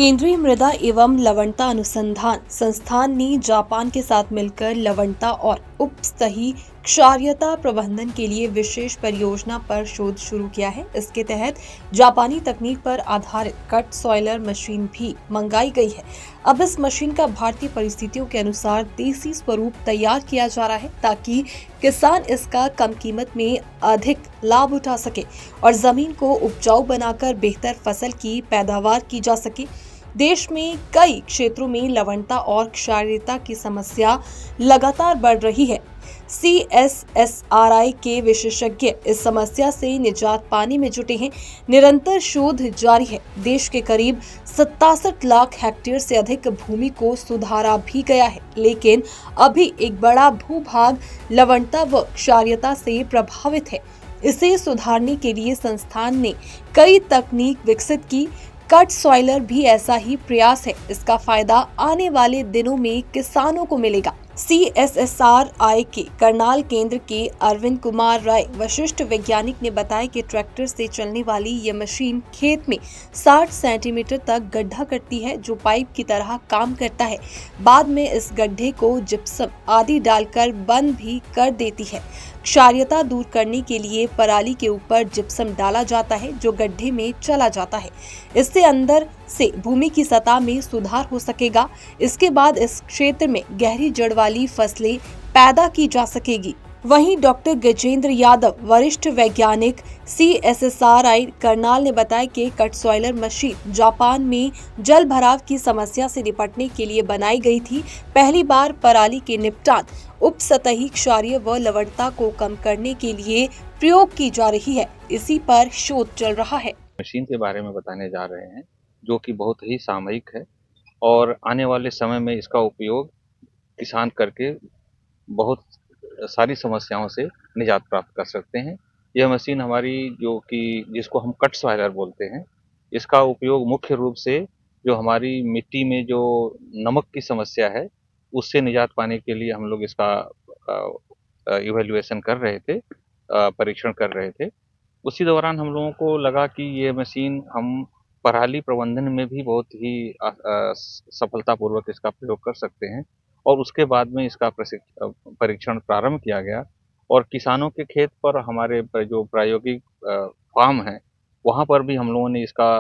केंद्रीय मृदा एवं लवणता अनुसंधान संस्थान ने जापान के साथ मिलकर लवणता और उपसतही क्षारीयता प्रबंधन के लिए विशेष परियोजना पर शोध शुरू किया है। इसके तहत जापानी तकनीक पर आधारित कट सॉइलर मशीन भी मंगाई गई है। अब इस मशीन का भारतीय परिस्थितियों के अनुसार देसी स्वरूप तैयार किया जा रहा है ताकि किसान इसका कम कीमत में अधिक लाभ उठा सके और जमीन को उपजाऊ बनाकर बेहतर फसल की पैदावार की जा सके। देश में कई क्षेत्रों में लवणता और क्षारीयता की समस्या लगातार बढ़ रही है। CSSRI के विशेषज्ञ इस समस्या से निजात पाने में जुटे हैं। निरंतर शोध जारी है। देश के करीब 67 लाख हेक्टेयर से अधिक भूमि को सुधारा भी गया है, लेकिन अभी एक बड़ा भूभाग लवणता व क्षारीयता से प्रभावित है। इसे सुधारने के लिए संस्थान ने कई तकनीक विकसित की। कट सॉइलर भी ऐसा ही प्रयास है। इसका फायदा आने वाले दिनों में किसानों को मिलेगा। CSSRI के करनाल केंद्र के अरविंद कुमार राय वरिष्ठ वैज्ञानिक ने बताया कि ट्रैक्टर से चलने वाली ये मशीन खेत में 60 सेंटीमीटर तक गड्ढा करती है, जो पाइप की तरह काम करता है। बाद में इस गड्ढे को जिप्सम आदि डालकर बंद भी कर देती है। क्षारीयता दूर करने के लिए पराली के ऊपर जिप्सम डाला जाता है, जो गड्ढे में चला जाता है। इससे अंदर से भूमि की सतह में सुधार हो सकेगा। इसके बाद इस क्षेत्र में गहरी जड़ वाली फसलें पैदा की जा सकेगी। वहीं डॉक्टर गजेंद्र यादव वरिष्ठ वैज्ञानिक CSSRI करनाल ने बताया कि कट सॉइलर मशीन जापान में जल भराव की समस्या से निपटने के लिए बनाई गई थी। पहली बार पराली के निपटान, उपसतही क्षारीय व लवणता को कम करने के लिए प्रयोग की जा रही है। इसी पर शोध चल रहा है। मशीन के बारे में बताने जा रहे हैं, जो कि बहुत ही सामयिक है और आने वाले समय में इसका उपयोग किसान करके बहुत सारी समस्याओं से निजात प्राप्त कर सकते हैं। यह मशीन हमारी जिसको हम कट सॉइलर बोलते हैं, इसका उपयोग मुख्य रूप से जो हमारी मिट्टी में जो नमक की समस्या है, उससे निजात पाने के लिए हम लोग इसका इवैल्यूएशन कर रहे थे, परीक्षण कर रहे थे। उसी दौरान हम लोगों को लगा कि ये मशीन हम पराली प्रबंधन में भी बहुत ही सफलतापूर्वक इसका प्रयोग कर सकते हैं और उसके बाद में इसका परीक्षण प्रारंभ किया गया और किसानों के खेत पर हमारे जो प्रायोगिक फार्म हैं, वहाँ पर भी हम लोगों ने इसका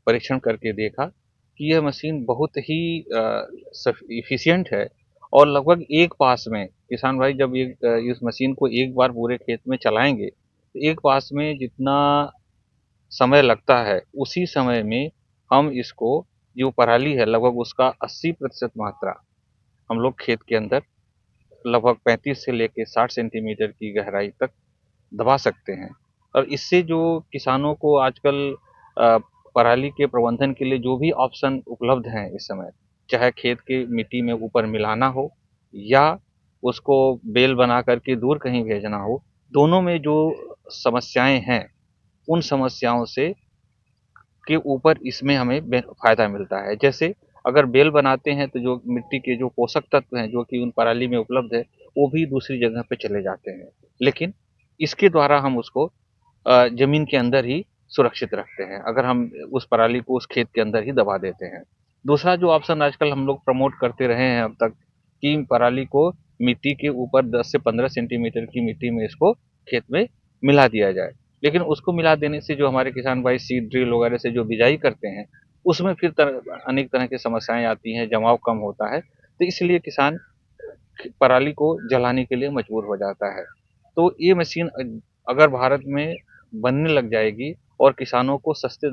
परीक्षण करके देखा कि यह मशीन बहुत ही इफ़िशिएंट है और लगभग एक पास में किसान भाई जब इस मशीन को एक बार पूरे खेत में चलाएँगे, एक पास में जितना समय लगता है, उसी समय में हम इसको जो पराली है लगभग उसका 80% मात्रा हम लोग खेत के अंदर लगभग 35 से लेके 60 सेंटीमीटर की गहराई तक दबा सकते हैं। और इससे जो किसानों को आजकल पराली के प्रबंधन के लिए जो भी ऑप्शन उपलब्ध हैं इस समय, चाहे खेत की मिट्टी में ऊपर मिलाना हो या उसको बेल बना करके दूर कहीं भेजना हो, दोनों में जो समस्याएँ हैं, उन समस्याओं से के ऊपर इसमें हमें फ़ायदा मिलता है। जैसे अगर बेल बनाते हैं तो जो मिट्टी के जो पोषक तत्व हैं जो कि उन पराली में उपलब्ध है, वो भी दूसरी जगह पे चले जाते हैं। लेकिन इसके द्वारा हम उसको ज़मीन के अंदर ही सुरक्षित रखते हैं, अगर हम उस पराली को उस खेत के अंदर ही दबा देते हैं। दूसरा जो ऑप्शन आजकल हम लोग प्रमोट करते रहे हैं अब तक कि पराली को मिट्टी के ऊपर 10 से 15 सेंटीमीटर की मिट्टी में इसको खेत में मिला दिया जाए। लेकिन उसको मिला देने से जो हमारे किसान भाई सीड ड्रिल वगैरह से जो बिजाई करते हैं, उसमें फिर अनेक तरह की समस्याएँ आती हैं, जमाव कम होता है। तो इसलिए किसान पराली को जलाने के लिए मजबूर हो जाता है। तो ये मशीन अगर भारत में बनने लग जाएगी और किसानों को सस्ते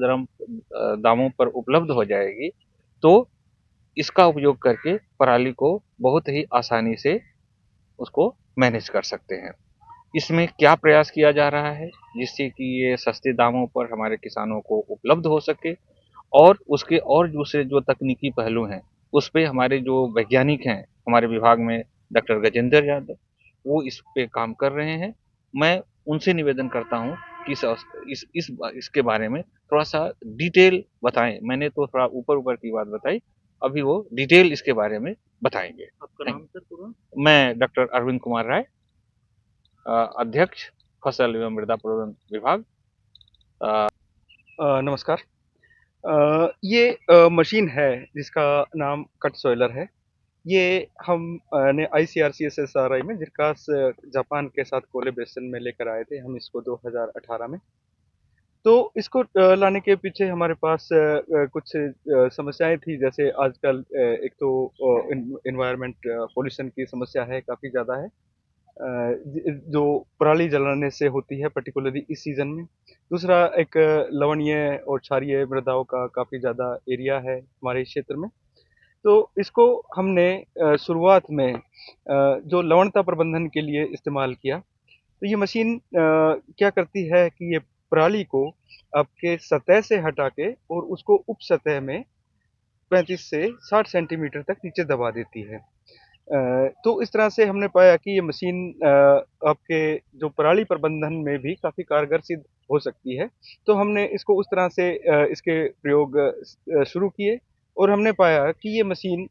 दामों पर उपलब्ध हो जाएगी, तो इसका उपयोग करके पराली को बहुत ही आसानी से उसको मैनेज कर सकते हैं। इसमें क्या प्रयास किया जा रहा है जिससे कि ये सस्ते दामों पर हमारे किसानों को उपलब्ध हो सके और उसके और दूसरे जो तकनीकी पहलू हैं, उस पे हमारे जो वैज्ञानिक हैं, हमारे विभाग में डॉक्टर गजेंद्र यादव, वो इस पे काम कर रहे हैं। मैं उनसे निवेदन करता हूँ कि इसके बारे में थोड़ा-सा डिटेल बताएँ। मैंने तो थोड़ा ऊपर-ऊपर की बात बताई, अभी वो डिटेल इसके बारे में बताएँगे। आपका नाम सर पूरा? मैं डॉक्टर अरविंद कुमार राय, अध्यक्ष फसल एवं मृदा प्रबंधन विभाग। नमस्कार। ये मशीन है जिसका नाम कट सॉइलर है। ये हम ने ICRC-SSRI में जिरकास जापान के साथ कोलैबोरेशन में लेकर आए थे हम इसको 2018 में। तो इसको लाने के पीछे हमारे पास कुछ समस्याएँ थी, जैसे आजकल एक तो एनवायरनमेंट पॉल्यूशन की समस्या है, काफ़ी ज़्यादा है। जो पराली जलाने से होती है पर्टिकुलरली इस सीज़न में। दूसरा एक लवणीय और क्षारीय मृदाओं का काफ़ी ज़्यादा एरिया है हमारे इस क्षेत्र में। तो इसको हमने शुरुआत में जो लवणता प्रबंधन के लिए इस्तेमाल किया। तो ये मशीन क्या करती है कि ये पराली को आपके सतह से हटा के और उसको उप सतह में 35 से 60 सेंटीमीटर तक नीचे दबा देती है। तो इस तरह से हमने पाया कि ये मशीन आपके जो पराली प्रबंधन में भी काफ़ी कारगर सिद्ध हो सकती है। तो हमने इसको उस तरह से इसके प्रयोग शुरू किए और हमने पाया कि ये मशीन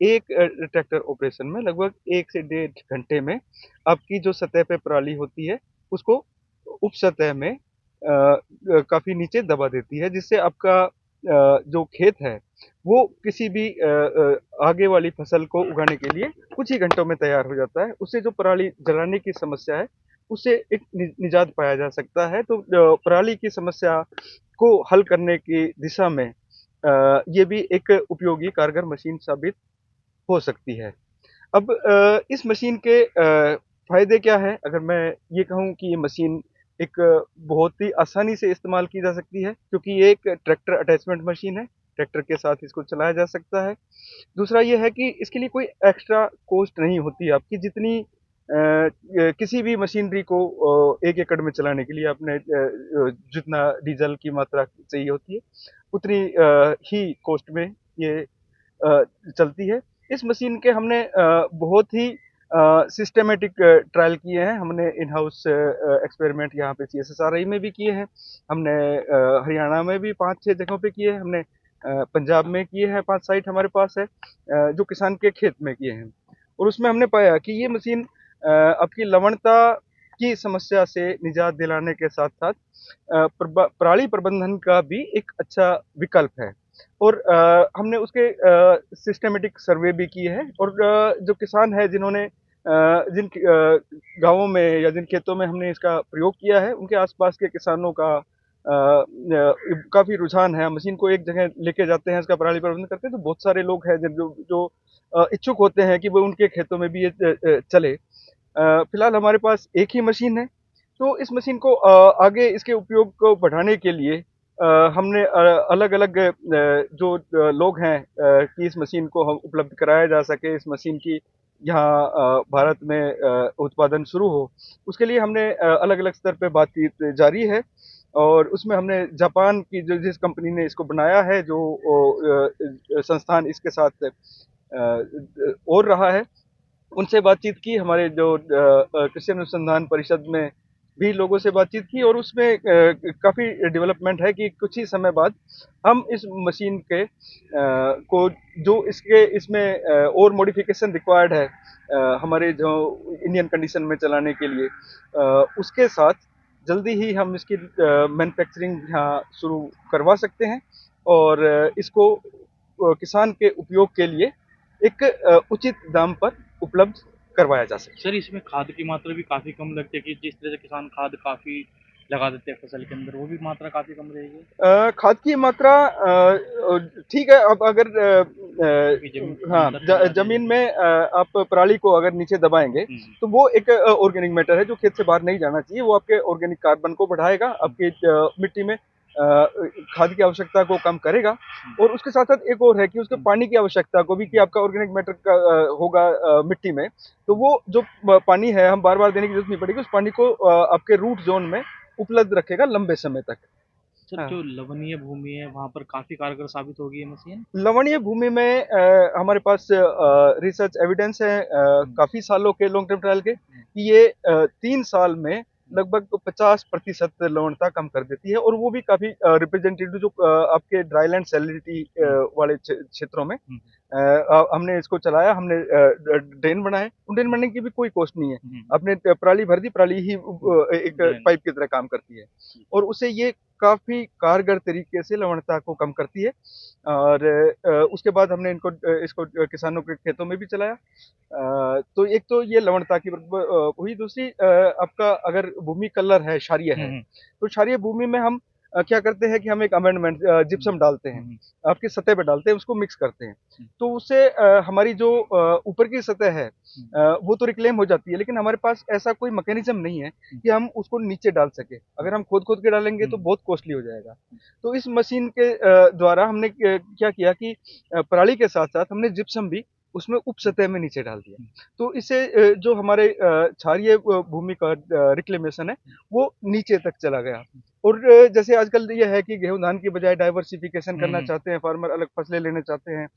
एक ट्रैक्टर ऑपरेशन में लगभग 1 से डेढ़ घंटे में आपकी जो सतह पे पराली होती है, उसको उप सतह में काफ़ी नीचे दबा देती है, जिससे आपका जो खेत है, वो किसी भी आगे वाली फसल को उगाने के लिए कुछ ही घंटों में तैयार हो जाता है। उससे जो पराली जलाने की समस्या है, उससे एक निजात पाया जा सकता है। तो पराली की समस्या को हल करने की दिशा में ये भी एक उपयोगी कारगर मशीन साबित हो सकती है। अब इस मशीन के फ़ायदे क्या हैं? अगर मैं ये कहूँ कि ये मशीन एक बहुत ही आसानी से इस्तेमाल की जा सकती है, क्योंकि ये एक ट्रैक्टर अटैचमेंट मशीन है, ट्रैक्टर के साथ इसको चलाया जा सकता है। दूसरा ये है कि इसके लिए कोई एक्स्ट्रा कॉस्ट नहीं होती आपकी, जितनी किसी भी मशीनरी को 1 एकड़ में चलाने के लिए आपने जितना डीज़ल की मात्रा चाहिए होती है, उतनी ही कॉस्ट में ये चलती है। इस मशीन के हमने बहुत ही सिस्टमैटिक ट्रायल किए हैं। हमने इन हाउस एक्सपेरिमेंट यहाँ पे CSSRI में भी किए हैं। हमने हरियाणा में भी 5-6 जगहों पे किए हैं। हमने पंजाब में किए हैं, 5 साइट हमारे पास है, जो किसान के खेत में किए हैं। और उसमें हमने पाया कि ये मशीन आपकी लवणता की समस्या से निजात दिलाने के साथ-साथ पराली प्रबंधन का भी एक अच्छा विकल्प है। और हमने उसके सिस्टमैटिक सर्वे भी किए हैं और जो किसान हैं जिन्होंने जिन गाँवों में या जिन खेतों में हमने इसका प्रयोग किया है, उनके आस-पास के किसानों का काफ़ी रुझान है। मशीन को एक जगह लेके जाते हैं, इसका पराली प्रबंधन करते हैं, तो बहुत सारे लोग हैं जो जो इच्छुक होते हैं कि वो उनके खेतों में भी ये चले। फिलहाल हमारे पास एक ही मशीन है, तो इस मशीन को आगे इसके उपयोग को बढ़ाने के लिए हमने अलग-अलग जो लोग हैं कि इस मशीन को हम उपलब्ध कराया जा सके, इस मशीन की यहाँ भारत में उत्पादन शुरू हो, उसके लिए हमने अलग-अलग स्तर पे बातचीत जारी है और उसमें हमने जापान की जो जिस कंपनी ने इसको बनाया है, जो संस्थान इसके साथ और रहा है, उनसे बातचीत की, हमारे जो कृषि अनुसंधान परिषद में भी लोगों से बातचीत की और उसमें काफ़ी डेवलपमेंट है कि कुछ ही समय बाद हम इस मशीन के को जो इसके इसमें और मॉडिफ़िकेशन रिक्वायर्ड है हमारे जो इंडियन कंडीशन में चलाने के लिए उसके साथ जल्दी ही हम इसकी मैन्युफैक्चरिंग यहाँ शुरू करवा सकते हैं और इसको किसान के उपयोग के लिए एक उचित दाम पर उपलब्ध करवाया जा सके। सर, इसमें खाद की मात्रा भी काफ़ी कम लगती है कि जिस तरह से किसान खाद काफ़ी लगा देते हैं फसल के अंदर, वो भी मात्रा काफ़ी कम रहेगी? खाद की मात्रा ठीक है, अब अगर क्योंकि ज़मीन के हाँ, अंदर चला ज़मीन जाए। में आप पराली को अगर नीचे दबाएँगे, तो वो एक ऑर्गेनिक मैटर है जो खेत से बाहर नहीं जाना चाहिए, वो आपके ऑर्गेनिक कार्बन को बढ़ाएगा, आपकी मिट्टी में खाद की आवश्यकता को कम करेगा और उसके साथ-साथ एक और है कि उसके पानी की आवश्यकता को भी कि आपका ऑर्गेनिक मैटर का होगा मिट्टी में, तो वो जो पानी है हम बार-बार देने की ज़रूरत नहीं पड़ेगी, उस पानी को आपके रूट ज़ोन में उपलब्ध रखेगा लंबे समय तक। सर, हाँ। जो लवणीय भूमि है, वहाँ पर काफ़ी कारगर साबित होगी ये मशीन? लवणीय भूमि में हमारे पास रिसर्च एविडेंस है काफ़ी सालों के लॉन्ग टर्म ट्रायल के कि ये 3 साल में लगभग 50% लवणता कम कर देती है और वो भी काफ़ी रिप्रेजेंटेटिव जो आपके ड्राईलैंड सैलिनिटी वाले क्षेत्रों में हमने इसको चलाया, हमने ड्रेन बनाए, ड्रेन बनने की भी कोई कॉस्ट नहीं है। आपने पराली भर दी, पराली ही एक पाइप की तरह काम करती है और उससे ये काफ़ी कारगर तरीके से लवणता को कम करती है और उसके बाद हमने इसको किसानों के खेतों में भी चलाया। तो एक तो ये लवणता की हुई, दूसरी आपका अगर भूमि कलर है, क्षारीय है, तो क्षारीय भूमि में हम क्या करते हैं कि हम एक अमेंडमेंट जिप्सम डालते हैं, आपकी सतह पे डालते हैं, उसको मिक्स करते हैं। तो उससे हमारी जो ऊपर की सतह है वो तो रिक्लेम हो जाती है, लेकिन हमारे पास ऐसा कोई मैकेनिज्म नहीं है कि हम उसको नीचे डाल सकें। अगर हम खोद-खोद के डालेंगे तो बहुत कॉस्टली हो जाएगा। तो इस मशीन के द्वारा हमने क्या किया कि पराली के साथ-साथ हमने जिप्सम भी उसमें उप सतह में नीचे डाल दिया। तो इससे जो हमारे क्षारीय भूमि का रिक्लेमेशन है, वो नीचे तक चला गया। और जैसे आजकल ये है कि गेहूँ धान की बजाय डाइवर्सिफिकेशन करना चाहते हैं, फार्मर अलग फसलें लेना चाहते हैं,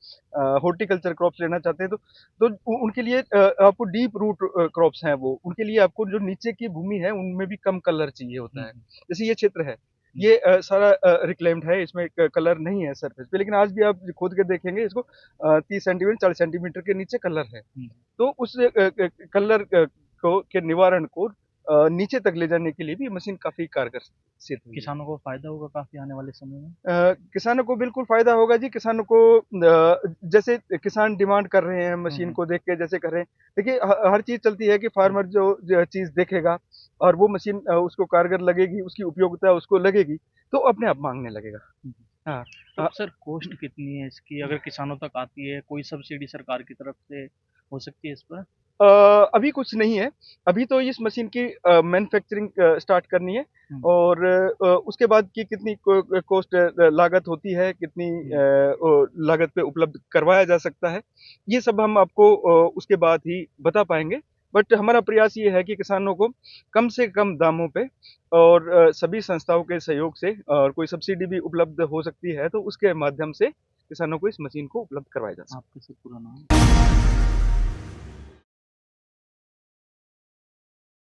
हॉर्टिकल्चर क्रॉप्स लेना चाहते हैं, तो उनके लिए आपको डीप रूट क्रॉप्स हैं वो, उनके लिए आपको जो नीचे की भूमि है, उनमें भी कम कलर चाहिए होता है। जैसे ये क्षेत्र है, ये सारा रिक्लेम्ड है, इसमें कलर नहीं है सरफेस पे, लेकिन आज भी आप खोद के देखेंगे इसको 30 सेंटीमीटर 40 सेंटीमीटर के नीचे कलर है। तो उस कलर के निवारण को नीचे तक ले जाने के लिए भी मशीन काफ़ी कारगर सिद्ध हुई है। किसानों को फायदा होगा काफ़ी आने वाले समय में? किसानों को बिल्कुल फ़ायदा होगा जी। किसानों को जैसे किसान डिमांड कर रहे हैं मशीन को देख के, जैसे कर रहे हैं। देखिए हर चीज़ चलती है कि फार्मर जो चीज़ देखेगा और वो मशीन उसको कारगर लगेगी, उसकी उपयोगिता उसको लगेगी, तो अपने आप माँगने लगेगा। हाँ। तो सर कॉस्ट कितनी है इसकी? अगर किसानों तक आती है, कोई सब्सिडी सरकार की तरफ से हो सकती है इस पर? अभी कुछ नहीं है। अभी तो इस मशीन की मैन्युफैक्चरिंग स्टार्ट करनी है और उसके बाद की कितनी कॉस्ट लागत होती है, कितनी लागत पे उपलब्ध करवाया जा सकता है, ये सब हम आपको उसके बाद ही बता पाएँगे। बट हमारा प्रयास ये है कि किसानों को कम से कम दामों पे और सभी संस्थाओं के सहयोग से और कोई सब्सिडी भी उपलब्ध हो सकती है, तो उसके माध्यम से किसानों को इस मशीन को उपलब्ध करवाया जा सके। आपका सर पूरा नाम?